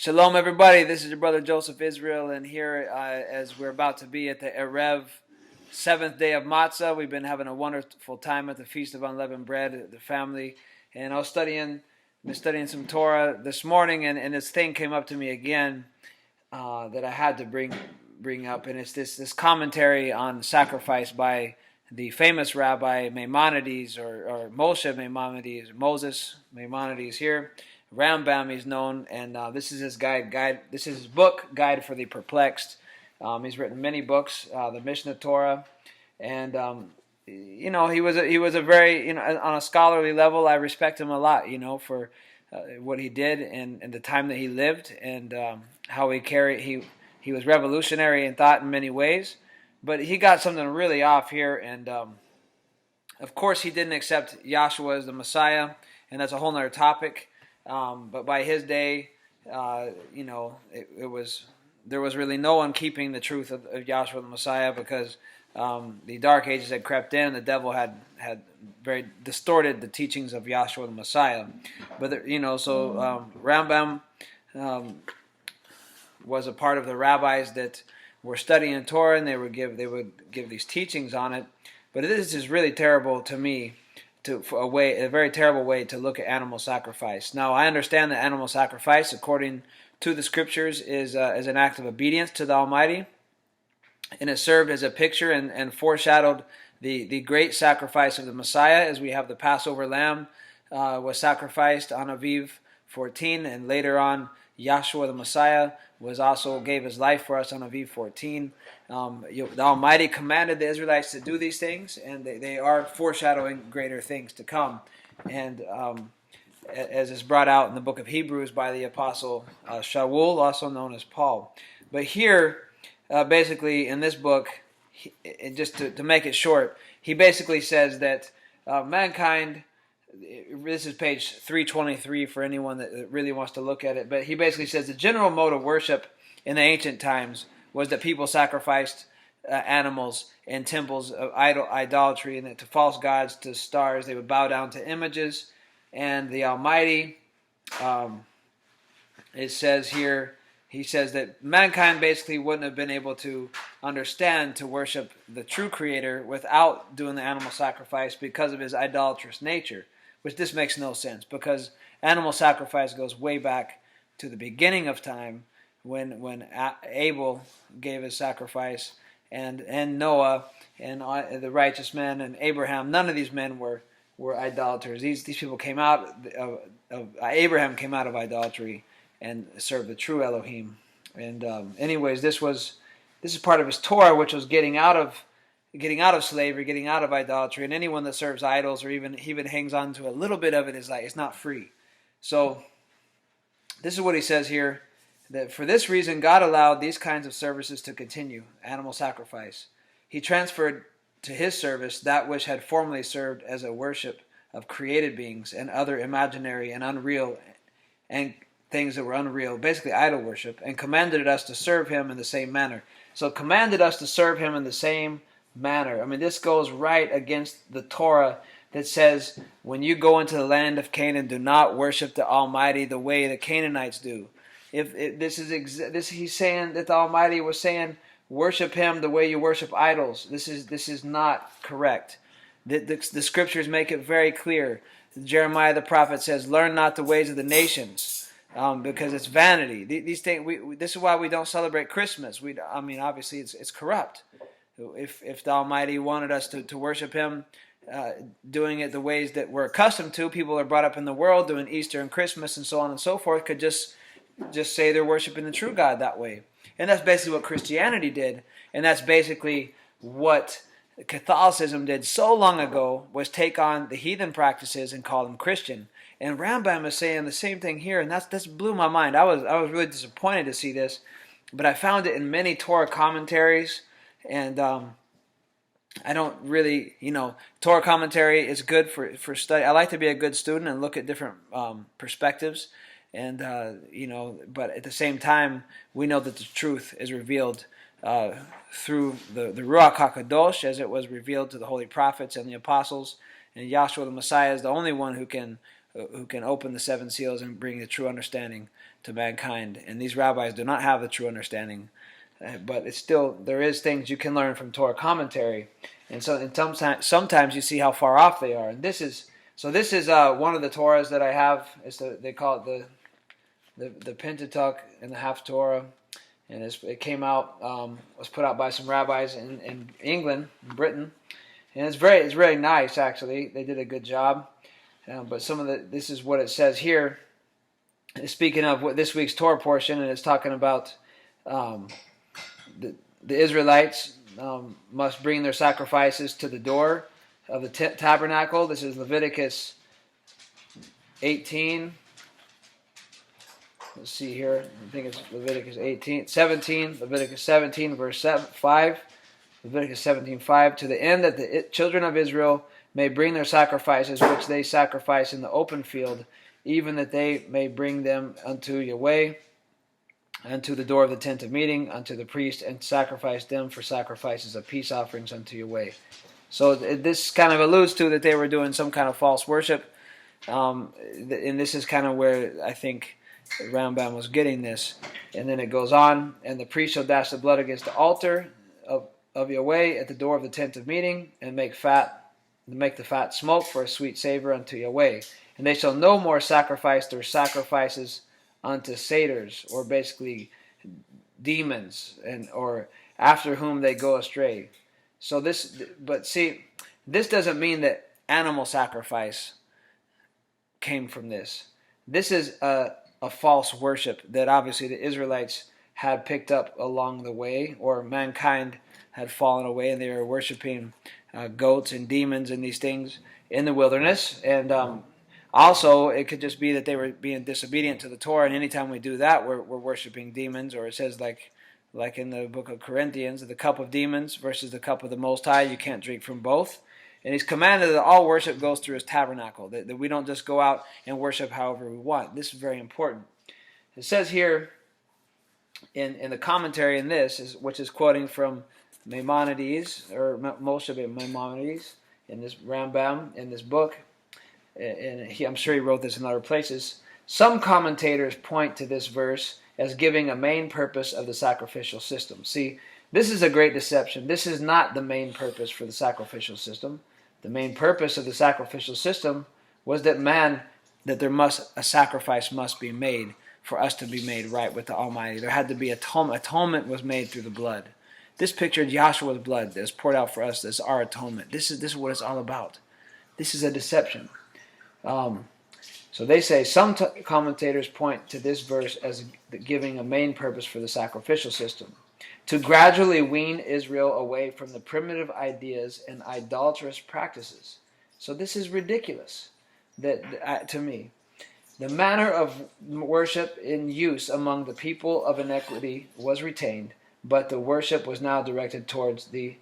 Shalom, everybody. This is your brother Joseph Israel, and here, as we're about to be at the Erev, 7th day of Matzah, we've been having a wonderful time at the Feast of Unleavened Bread, the family. And I was been studying some Torah this morning, and this thing came up to me again that I had to bring up, and it's this commentary on sacrifice by the famous Rabbi Maimonides, or Moshe Maimonides, Moses Maimonides here. Rambam he's known, and this is his guide. This is his book, Guide for the Perplexed. He's written many books, the Mishnah Torah, and he was a very, on a scholarly level, I respect him a lot, for what he did and the time that he lived, and how he was revolutionary in thought in many ways, but he got something really off here, and of course he didn't accept Yahshua as the Messiah, and that's a whole other topic. But by his day, there was really no one keeping the truth of Yahshua the Messiah, because the Dark Ages had crept in. The devil had very distorted the teachings of Yahshua the Messiah. But Rambam was a part of the rabbis that were studying Torah, and they would give these teachings on it. But this is really terrible to me. A very terrible way to look at animal sacrifice. Now, I understand that animal sacrifice, according to the scriptures, is an act of obedience to the Almighty, and it served as a picture and foreshadowed the great sacrifice of the Messiah, as we have the Passover lamb was sacrificed on Aviv 14, and later on Yahshua the Messiah gave his life for us on Aviv 14. The Almighty commanded the Israelites to do these things, and they are foreshadowing greater things to come. And as is brought out in the book of Hebrews by the apostle Shaul, also known as Paul. But here, basically in this book, just to make it short, he basically says that mankind. This is page 323 for anyone that really wants to look at it. But he basically says the general mode of worship in the ancient times was that people sacrificed animals in temples of idolatry, and that to false gods, to stars, they would bow down to images. And the Almighty, it says here, he says that mankind basically wouldn't have been able to understand to worship the true Creator without doing the animal sacrifice because of his idolatrous nature. Which this makes no sense, because animal sacrifice goes way back to the beginning of time, when Abel gave his sacrifice, and Noah and the righteous men and Abraham. None of these men were idolaters. These people came out of Abraham came out of idolatry and served the true Elohim. And anyways, this is part of his Torah, which was getting out of slavery, getting out of idolatry, and anyone that serves idols or even hangs on to a little bit of it is like, it's not free. So this is what he says here, that for this reason God allowed these kinds of services to continue, animal sacrifice. He transferred to his service that which had formerly served as a worship of created beings and other imaginary and unreal, and things that were unreal, basically idol worship, and commanded us to serve him in the same manner. So commanded us to serve him in the same manner. I mean, this goes right against the Torah that says, when you go into the land of Canaan, do not worship the Almighty the way the Canaanites do. He's saying that the Almighty was saying, worship him the way you worship idols. This is not correct. The scriptures make it very clear. Jeremiah the prophet says, learn not the ways of the nations, because it's vanity. These things. This is why we don't celebrate Christmas. Obviously it's corrupt. If the Almighty wanted us to worship him, doing it the ways that we're accustomed to, people are brought up in the world doing Easter and Christmas and so on and so forth, could just say they're worshiping the true God that way. And that's basically what Christianity did. And that's basically what Catholicism did so long ago, was take on the heathen practices and call them Christian. And Rambam is saying the same thing here, and that's blew my mind. I was really disappointed to see this, but I found it in many Torah commentaries. And I don't really, Torah commentary is good for study. I like to be a good student and look at different perspectives. And, but at the same time, we know that the truth is revealed through the Ruach HaKadosh, as it was revealed to the holy prophets and the apostles. And Yahshua the Messiah is the only one who can who can open the seven seals and bring the true understanding to mankind. And these rabbis do not have the true understanding, but it's still, there is things you can learn from Torah commentary, and sometimes you see how far off they are. And this is one of the Torahs that I have. They call it the Pentateuch and the Haftorah, and it came out, was put out by some rabbis in England, in Britain, and it's very nice actually. They did a good job. But this is what it says here. Speaking of what this week's Torah portion, and it's talking about the Israelites must bring their sacrifices to the door of the tabernacle. This is Leviticus 18. Let's see here. I think it's Leviticus 17, Leviticus 17, verse 5. Leviticus 17:5. To the end that the children of Israel may bring their sacrifices which they sacrifice in the open field, even that they may bring them unto Yahweh, unto the door of the tent of meeting, unto the priest, and sacrifice them for sacrifices of peace offerings unto Yahweh. So this kind of alludes to that they were doing some kind of false worship, and this is kind of where I think Rambam was getting this. And then it goes on, and the priest shall dash the blood against the altar of Yahweh at the door of the tent of meeting, and make the fat smoke for a sweet savor unto Yahweh. And they shall no more sacrifice their sacrifices unto satyrs, or basically demons, or after whom they go astray. So this doesn't mean that animal sacrifice came from this. This is a false worship that obviously the Israelites had picked up along the way, or mankind had fallen away and they were worshiping goats and demons and these things in the wilderness. And also it could just be that they were being disobedient to the Torah, and anytime we do that, we're worshiping demons. Or it says like in the book of Corinthians, the cup of demons versus the cup of the Most High, you can't drink from both. And he's commanded that all worship goes through his tabernacle, that we don't just go out and worship however we want. This is very important. It says here in the commentary in this, which is quoting from Maimonides, or Moshe Maimonides, in this Rambam, in this book, and I'm sure he wrote this in other places. Some commentators point to this verse as giving a main purpose of the sacrificial system. See, this is a great deception. This is not the main purpose for the sacrificial system. The main purpose of the sacrificial system was that a sacrifice must be made for us to be made right with the Almighty. There had to be atonement was made through the blood. This pictured Yahshua's blood that is poured out for us. This is our atonement. This is what it's all about. This is a deception. So they say some commentators point to this verse as giving a main purpose for the sacrificial system, to gradually wean Israel away from the primitive ideas and idolatrous practices. So this is ridiculous to me. The manner of worship in use among the people of iniquity was retained, but the worship was now directed towards the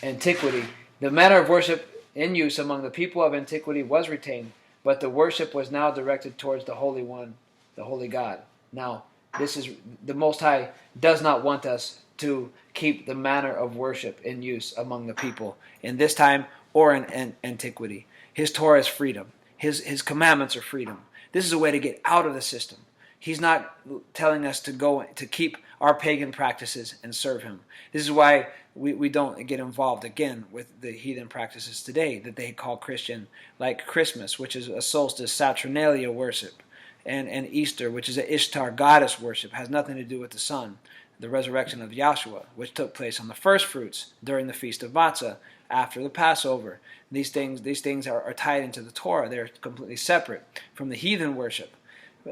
antiquity. The manner of worship in use among the people of antiquity was retained, but the worship was now directed towards the Holy One, the Holy God. Now, this is the Most High does not want us to keep the manner of worship in use among the people in this time or in antiquity. His Torah is freedom. His commandments are freedom. This is a way to get out of the system. He's not telling us to go to keep our pagan practices and serve him. This is why we don't get involved again with the heathen practices today that they call Christian, like Christmas, which is a solstice Saturnalia worship, and Easter, which is an Ishtar goddess worship, has nothing to do with the sun. The resurrection of Yahshua, which took place on the first fruits during the Feast of Matzah after the Passover. These things are tied into the Torah. They're completely separate from the heathen worship.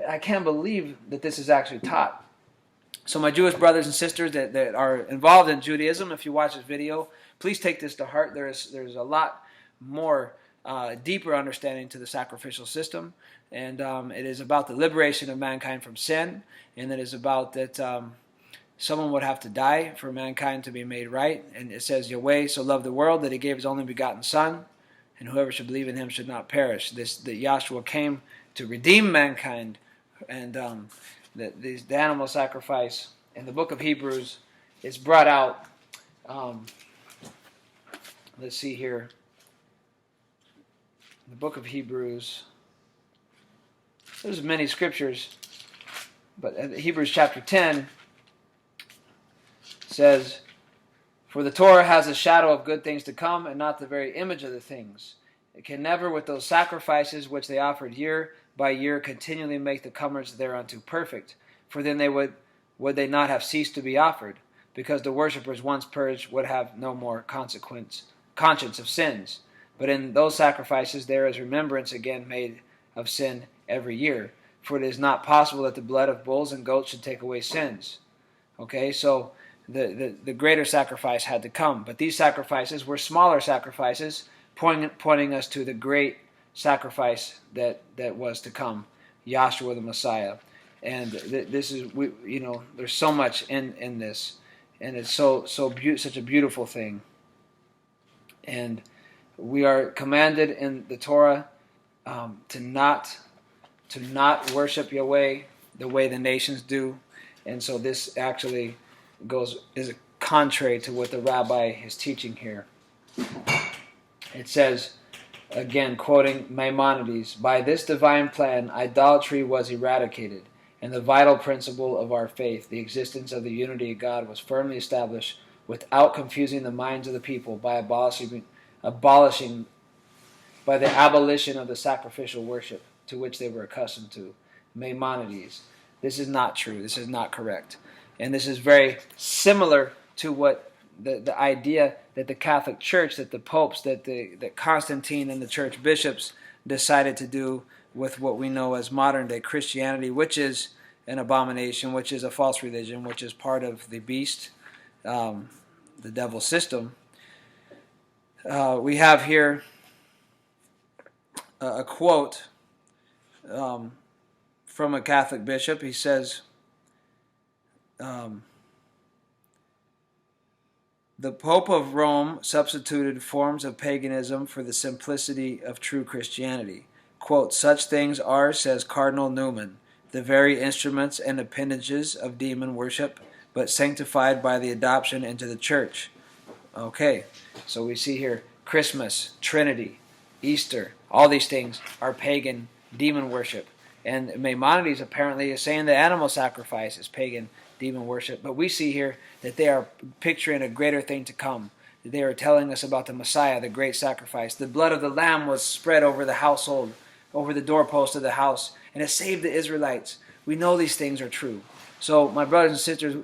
I can't believe that this is actually taught. So my Jewish brothers and sisters that are involved in Judaism, if you watch this video, please take this to heart. There's a lot more deeper understanding to the sacrificial system, and it is about the liberation of mankind from sin, and it is about that someone would have to die for mankind to be made right. And it says, Yahweh so loved the world that he gave his only begotten Son, and whoever should believe in him should not perish. That Yahshua came to redeem mankind, and the animal sacrifice in the book of Hebrews is brought out. Let's see here. The book of Hebrews, there's many scriptures, but Hebrews chapter 10 says, "For the Torah has a shadow of good things to come, and not the very image of the things. It can never, with those sacrifices which they offered year by year, continually make the comers thereunto perfect. For then would they not have ceased to be offered, because the worshippers once purged would have no more conscience of sins. But in those sacrifices there is remembrance again made of sin every year. For it is not possible that the blood of bulls and goats should take away sins." Okay, so the greater sacrifice had to come. But these sacrifices were smaller sacrifices, pointing us to the great sacrifice that was to come, Yahshua the Messiah. And this is, there's so much in this, and it's such a beautiful thing. And we are commanded in the Torah to not worship Yahweh the way the nations do, and so this actually is contrary to what the rabbi is teaching here. It says, again, quoting Maimonides, "By this divine plan, idolatry was eradicated, and the vital principle of our faith, the existence of the unity of God, was firmly established without confusing the minds of the people by the abolition of the sacrificial worship to which they were accustomed to." Maimonides. This is not true. This is not correct. And this is very similar to what the idea that the Catholic Church, that the popes, that Constantine and the church bishops decided to do with what we know as modern day Christianity, which is an abomination, which is a false religion, which is part of the beast, the devil's system. We have here a quote from a Catholic bishop. He says, "The Pope of Rome substituted forms of paganism for the simplicity of true Christianity. Quote, such things are, says Cardinal Newman, the very instruments and appendages of demon worship, but sanctified by the adoption into the church." Okay, so we see here Christmas, Trinity, Easter, all these things are pagan demon worship. And Maimonides apparently is saying the animal sacrifice is pagan demon worship. But we see here that they are picturing a greater thing to come. They are telling us about the Messiah, the great sacrifice. The blood of the Lamb was spread over the household, over the doorpost of the house, and it saved the Israelites. We know these things are true. So, my brothers and sisters,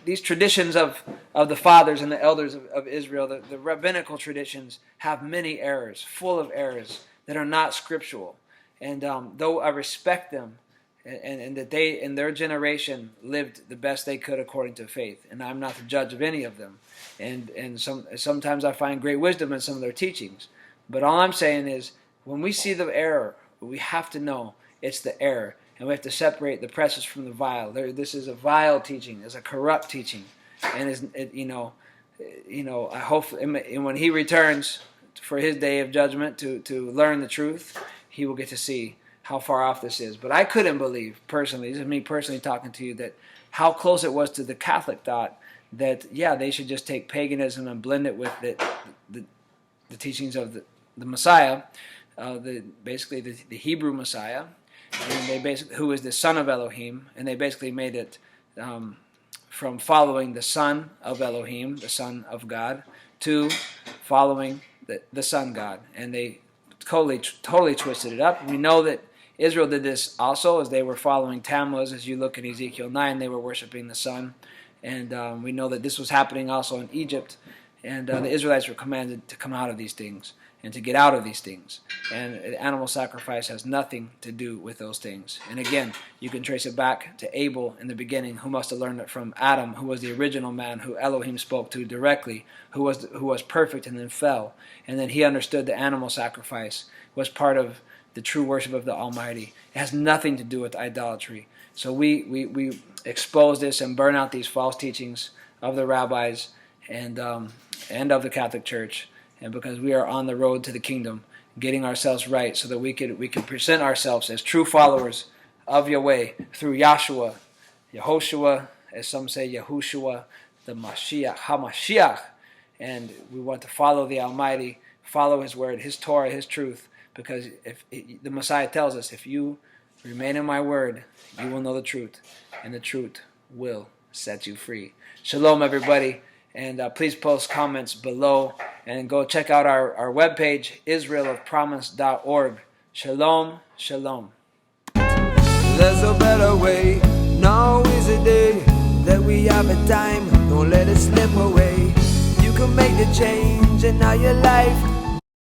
these traditions of the fathers and the elders of Israel, the rabbinical traditions, have many errors, full of errors that are not scriptural. And though I respect them, and that they, in their generation, lived the best they could according to faith, and I'm not the judge of any of them, and sometimes I find great wisdom in some of their teachings. But all I'm saying is, when we see the error, we have to know it's the error. And we have to separate the precious from the vile. This is a vile teaching. It's a corrupt teaching, and I hope when he returns for his day of judgment to learn the truth, he will get to see how far off this is. But I couldn't believe personally. This is me personally talking to you, that how close it was to the Catholic thought that they should just take paganism and blend it with the teachings of the Messiah, basically the Hebrew Messiah. And who is the son of Elohim, and they basically made it from following the son of Elohim, the son of God, to following the son God, and they totally twisted it up. We know that Israel did this also, as they were following Tammuz. As you look in Ezekiel 9, they were worshiping the sun, and we know that this was happening also in Egypt, and the Israelites were commanded to come out of these things and to get out of these things. And animal sacrifice has nothing to do with those things. And again, you can trace it back to Abel in the beginning, who must have learned it from Adam, who was the original man, who Elohim spoke to directly, who was perfect and then fell. And then he understood the animal sacrifice was part of the true worship of the Almighty. It has nothing to do with idolatry. So we expose this and burn out these false teachings of the rabbis and of the Catholic Church. And because we are on the road to the kingdom, getting ourselves right so that we can present ourselves as true followers of Yahweh through Yahshua, Yehoshua, as some say Yahushua, the Mashiach, HaMashiach. And we want to follow the Almighty, follow His word, His Torah, His truth, because if the Messiah tells us, if you Remain in my word. You will know the truth, and the truth will set you free. Shalom, everybody. And please post comments below. And go check out our webpage, israelofpromise.org. Shalom, shalom. There's a better way. Now is a day that we have a time. Don't let it slip away. You can make the change in all your life.